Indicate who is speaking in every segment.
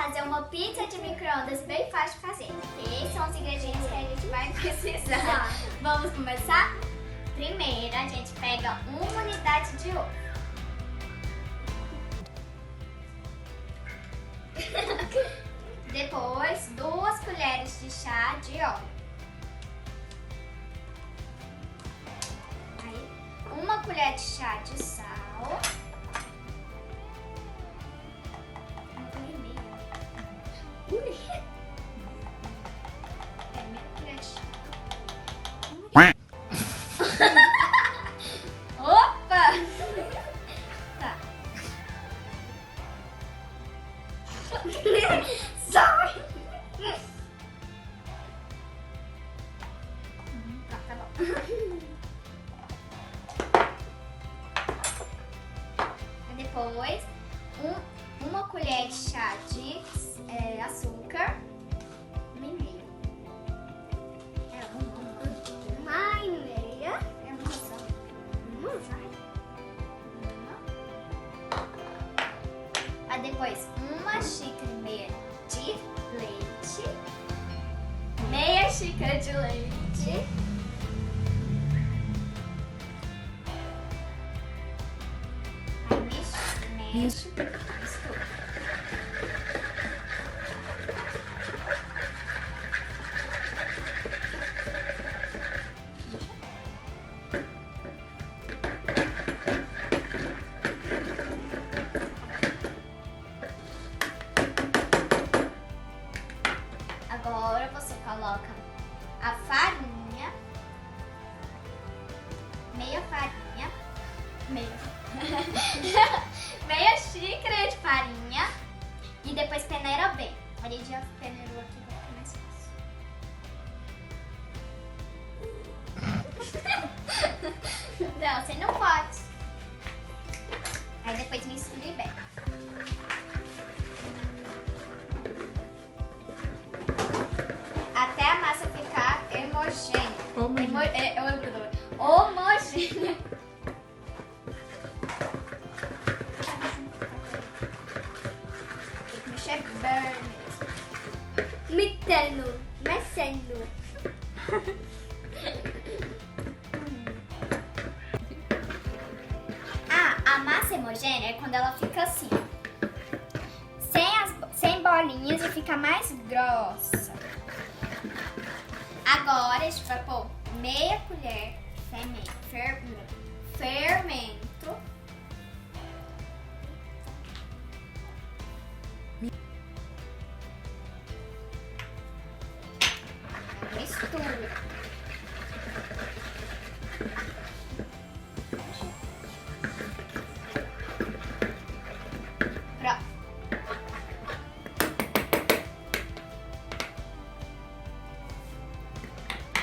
Speaker 1: fazer uma pizza de micro-ondas bem fácil de fazer. Esses são os ingredientes que a gente vai precisar. Vamos começar? Primeiro, a gente pega uma unidade de ovo. Depois, 2 colheres de chá de óleo. Aí, 1 colher de chá de sal. Opa! Tá. Sai! Tá bom. Depois, 1 colher de chá de açúcar. Depois, 1 xícara e meia de leite, meia xícara de leite, aí mexe, mistura. Agora você coloca a farinha, meia xícara de farinha e depois peneira bem. A gente já peneirou aqui, vai ficar mais fácil. Não, você não pode. Aí depois misture bem. Até a massa ficar homogênea. Homogênea. Tem que mexer bem mesmo. Mexendo. A massa homogênea é quando ela fica assim, sem bolinhas e fica mais grossa. Agora a gente vai pôr meia colher de fermento. Mistura. Pronto.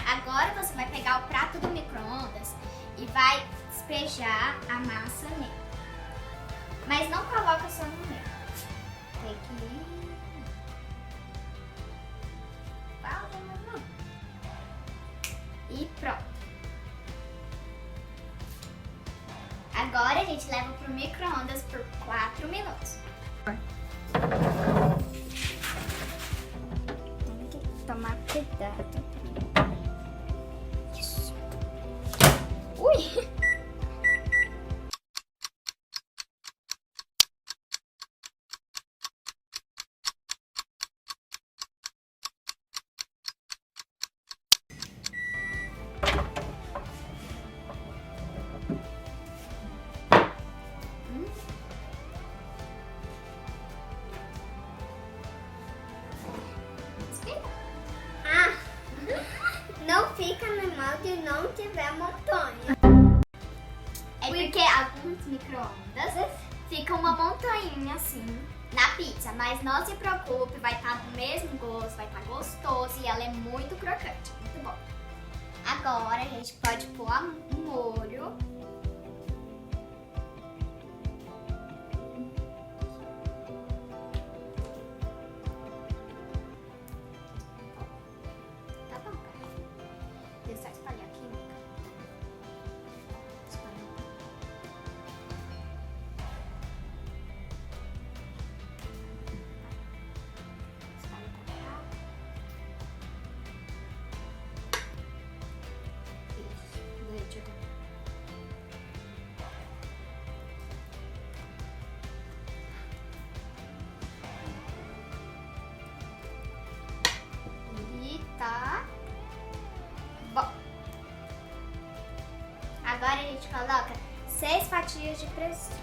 Speaker 1: Agora você vai pegar o prato do micro-ondas e vai despejar a massa nele. Mas não coloca só no meio. Tem que ir. E pronto. Agora a gente leva pro micro-ondas por 4 minutos. Tem que tomar cuidado. Ui! Não fica normal se não tiver montanha. É porque alguns micro-ondas ficam uma montanha assim na pizza, mas não se preocupe, vai estar do mesmo gosto, vai estar gostoso e ela é muito crocante, muito bom. Agora a gente pode pôr um molho. 6 fatias de presunto.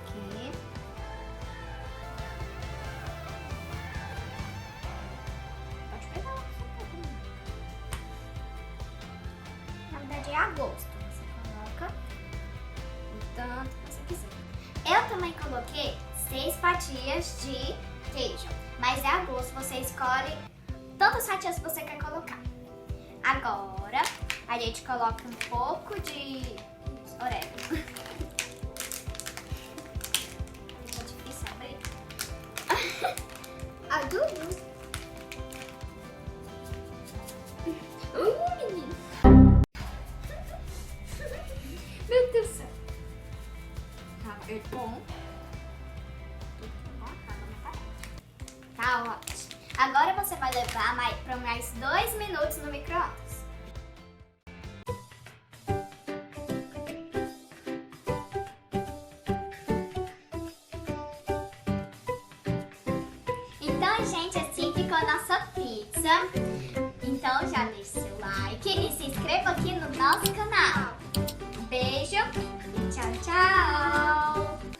Speaker 1: Aqui. Pode pegar lá. Na verdade é a gosto. Você coloca o tanto que você quiser. Eu também coloquei 6 fatias de queijo, mas é a gosto, você escolhe tantas fatias que você quer colocar. Agora, a gente coloca um pouco de orégano. Fica difícil abrir. Adubo. Menino. Meu Deus do céu. Tá bom. Tá ótimo. Agora você vai levar para mais 2 minutos no micro-ondas. Então, gente, assim ficou a nossa pizza. Então já deixe seu like e se inscreva aqui no nosso canal. Beijo!